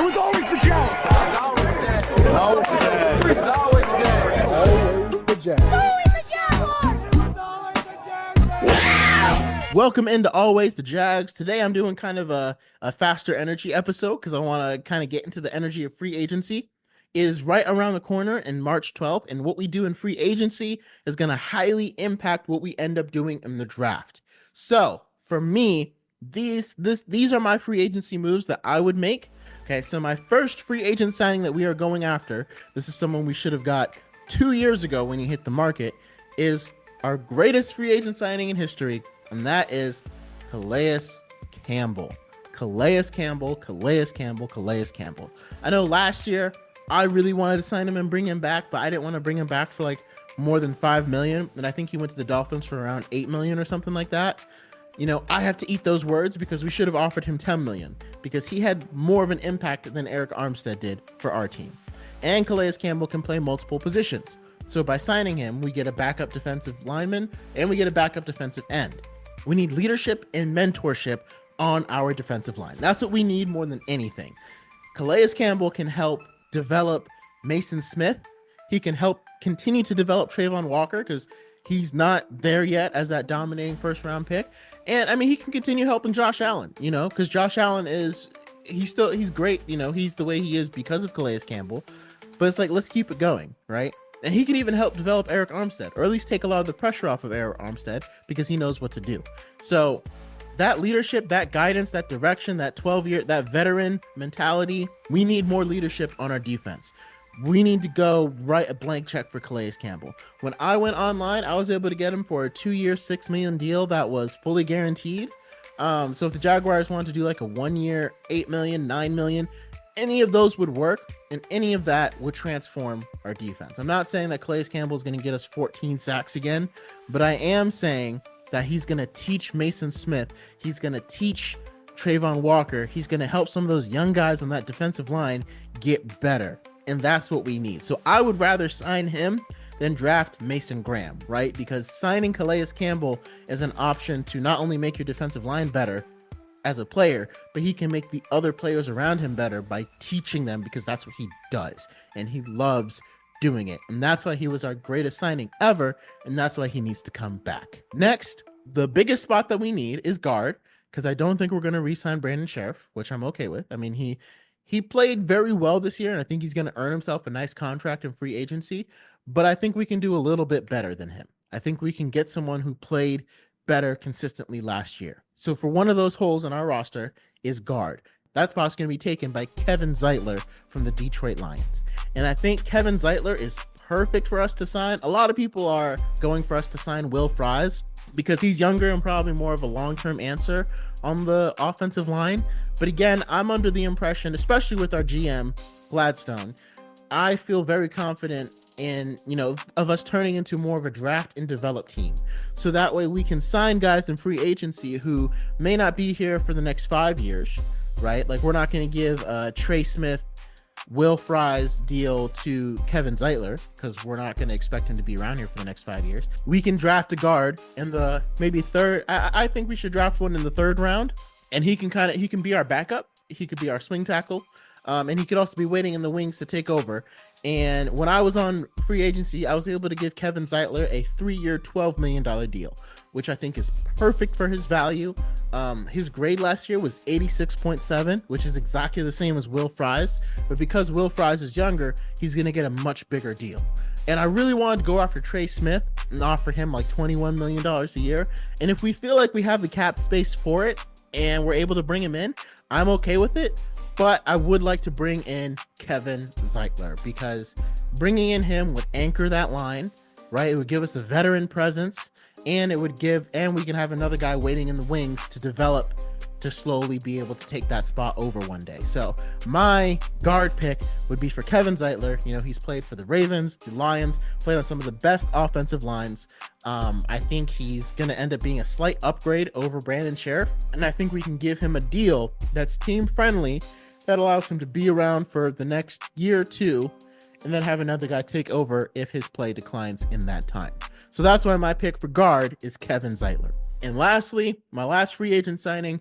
was always the Jags. Always the Jags. Welcome into Always the Jags. Today I'm doing kind of a faster energy episode because I want to kind of get into the energy of free agency. It is right around the corner in March 12th, and what we do in free agency is going to highly impact what we end up doing in the draft. So for me, these are my free agency moves that I would make. Okay, so my first free agent signing that we are going after, this is someone we should have got 2 years ago when he hit the market, is our greatest free agent signing in history, and that is Calais Campbell. Calais Campbell. I know last year I really wanted to sign him and bring him back, but I didn't want to bring him back for like more than $5 million, and I think he went to the Dolphins for around $8 million or something like that. You know, I have to eat those words because we should have offered him $10 million because he had more of an impact than Eric Armstead did for our team. And Calais Campbell can play multiple positions. So by signing him, we get a backup defensive lineman and we get a backup defensive end. We need leadership and mentorship on our defensive line. That's what we need more than anything. Calais Campbell can help develop Mason Smith. He can help continue to develop Trayvon Walker because he's not there yet as that dominating first round pick. And I mean, he can continue helping Josh Allen, you know, because Josh Allen he's great. You know, he's the way he is because of Calais Campbell, but it's like, let's keep it going. Right. And he can even help develop Eric Armstead, or at least take a lot of the pressure off of Eric Armstead because he knows what to do. So that leadership, that guidance, that direction, that 12-year, that veteran mentality, we need more leadership on our defense. We need to go write a blank check for Calais Campbell. When I went online, I was able to get him for a 2-year, $6 million deal that was fully guaranteed. So if the Jaguars wanted to do like a 1-year, $8 million, $9 million, any of those would work, and any of that would transform our defense. I'm not saying that Calais Campbell is going to get us 14 sacks again, but I am saying that he's going to teach Mason Smith. He's going to teach Trayvon Walker. He's going to help some of those young guys on that defensive line get better. And that's what we need. So I would rather sign him than draft Mason Graham, right? Because signing Calais Campbell is an option to not only make your defensive line better as a player, but he can make the other players around him better by teaching them, because that's what he does. And he loves doing it. And that's why he was our greatest signing ever. And that's why he needs to come back. Next, the biggest spot that we need is guard, because I don't think we're going to re-sign Brandon Sheriff, which I'm okay with. I mean, he played very well this year, and I think he's going to earn himself a nice contract in free agency, but I think we can do a little bit better than him. I think we can get someone who played better consistently last year. So for one of those holes in our roster is guard. That spot's going to be taken by Kevin Zeitler from the Detroit Lions. And I think Kevin Zeitler is perfect for us to sign. A lot of people are going for us to sign Will Fries because he's younger and probably more of a long-term answer on the offensive line. But again, I'm under the impression, especially with our GM, Gladstone, I feel very confident in, of us turning into more of a draft and develop team. So that way we can sign guys in free agency who may not be here for the next 5 years, right? Like, we're not going to give Trey Smith, Will Fries deal to Kevin Zeitler because we're not going to expect him to be around here for the next 5 years. We can draft a guard in the maybe third. I think we should draft one in the third round, and he can be our backup. He could be our swing tackle. And he could also be waiting in the wings to take over. And when I was on free agency, I was able to give Kevin Zeitler a 3-year, $12 million deal, which I think is perfect for his value. His grade last year was 86.7, which is exactly the same as Will Fries. But because Will Fries is younger, he's going to get a much bigger deal. And I really wanted to go after Trey Smith and offer him like $21 million a year. And if we feel like we have the cap space for it and we're able to bring him in, I'm okay with it. But I would like to bring in Kevin Zeitler because bringing in him would anchor that line, right? It would give us a veteran presence, and we can have another guy waiting in the wings to develop to slowly be able to take that spot over one day. So my guard pick would be for Kevin Zeitler. He's played for the Ravens, the Lions, played on some of the best offensive lines. I think he's going to end up being a slight upgrade over Brandon Sheriff, and I think we can give him a deal that's team friendly that allows him to be around for the next year or two, and then have another guy take over if his play declines in that time. So that's why my pick for guard is Kevin Zeitler. And lastly, my last free agent signing,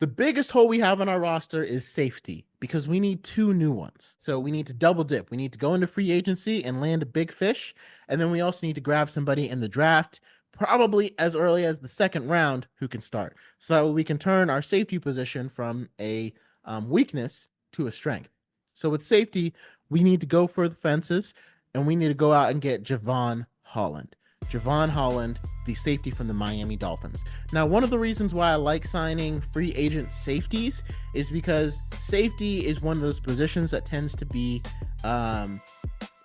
the biggest hole we have on our roster is safety. because we need 2 new ones. So we need to double dip. We need to go into free agency and land a big fish. And then we also need to grab somebody in the draft, probably as early as the second round, who can start. So that we can turn our safety position from a weakness to a strength. So with safety, we need to go for the fences, and we need to go out and get Jevon Holland. Jevon Holland, the safety from the Miami Dolphins. Now, one of the reasons why I like signing free agent safeties is because safety is one of those positions that tends to be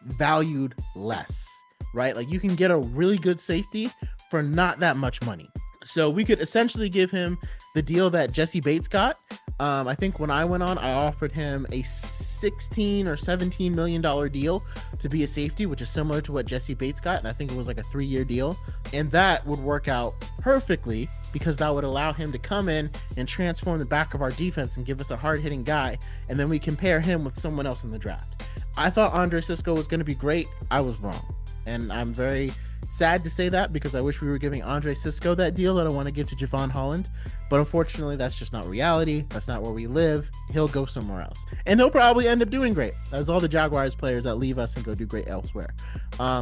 valued less, right? Like, you can get a really good safety for not that much money. So we could essentially give him the deal that Jesse Bates got. I think when I went on, I offered him a $16 or $17 million deal to be a safety, which is similar to what Jesse Bates got. And I think it was like a 3-year deal. And that would work out perfectly because that would allow him to come in and transform the back of our defense and give us a hard-hitting guy. And then we compare him with someone else in the draft. I thought Andre Cisco was going to be great. I was wrong. And I'm very sad to say that because I wish we were giving Andre Cisco that deal that I want to give to Jevon Holland. But unfortunately, that's just not reality. That's not where we live. He'll go somewhere else. And he'll probably end up doing great, as all the Jaguars players that leave us and go do great elsewhere.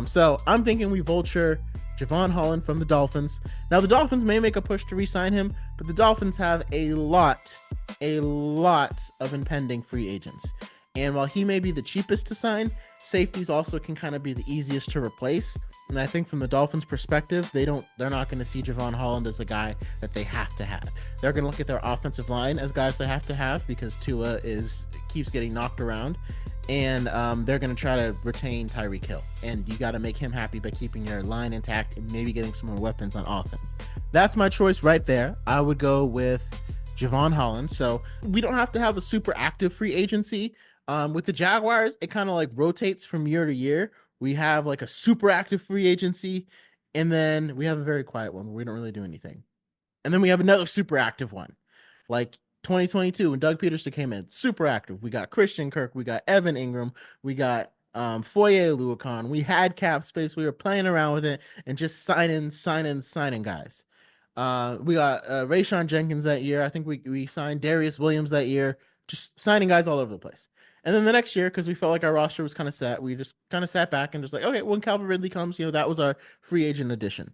So I'm thinking we vulture Jevon Holland from the Dolphins. Now, the Dolphins may make a push to re-sign him, but the Dolphins have a lot of impending free agents. And while he may be the cheapest to sign, safeties also can kind of be the easiest to replace. And I think from the Dolphins' perspective, they're not going to see Jevon Holland as a guy that they have to have. They're going to look at their offensive line as guys they have to have because Tua keeps getting knocked around. And they're going to try to retain Tyreek Hill. And you got to make him happy by keeping your line intact and maybe getting some more weapons on offense. That's my choice right there. I would go with Jevon Holland. So we don't have to have a super active free agency. With the Jaguars, it kind of like rotates from year to year. We have like a super active free agency, and then we have a very quiet one where we don't really do anything. And then we have another super active one, like 2022 when Doug Peterson came in, super active. We got Christian Kirk, we got Evan Ingram, we got Foye Oluokun. We had cap space. We were playing around with it and just signing guys. We got Rayshon Jenkins that year. I think we signed Darius Williams that year, just signing guys all over the place. And then the next year, because we felt like our roster was kind of set, we just kind of sat back and just like, okay, when Calvin Ridley comes, that was our free agent addition.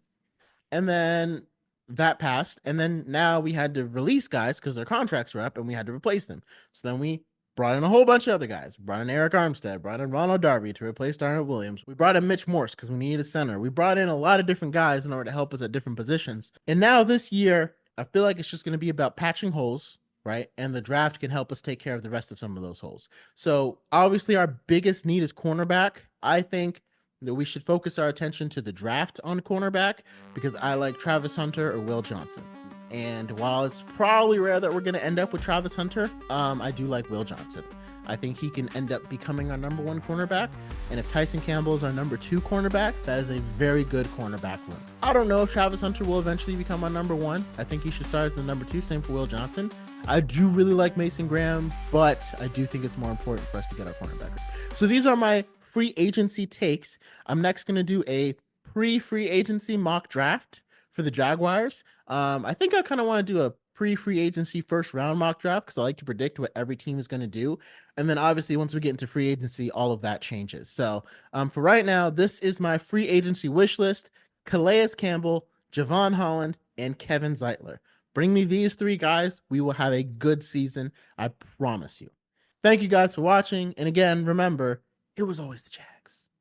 And then that passed. And then now we had to release guys because their contracts were up and we had to replace them. So then we brought in a whole bunch of other guys. We brought in Eric Armstead, brought in Ronald Darby to replace Darnell Williams. We brought in Mitch Morse because we needed a center. We brought in a lot of different guys in order to help us at different positions. And now this year, I feel like it's just going to be about patching holes, right? And the draft can help us take care of the rest of some of those holes. So obviously our biggest need is cornerback. I think that we should focus our attention to the draft on cornerback because I like Travis Hunter or Will Johnson. And while it's probably rare that we're going to end up with Travis Hunter, I do like Will Johnson. I think he can end up becoming our number 1 cornerback. And if Tyson Campbell is our number 2 cornerback, that is a very good cornerback room. I don't know if Travis Hunter will eventually become our number 1. I think he should start at the number 2. Same for Will Johnson. I do really like Mason Graham, but I do think it's more important for us to get our cornerback room. So these are my free agency takes. I'm next going to do a pre-free agency mock draft for the Jaguars. I think I kind of want to do a pre-free agency first round mock draft because I like to predict what every team is going to do. And then obviously once we get into free agency, all of that changes. So for right now, this is my free agency wish list: Calais Campbell, Jevon Holland, and Kevin Zeitler. Bring me these 3 guys. We will have a good season. I promise you. Thank you guys for watching. And again, remember, it was always the Jags.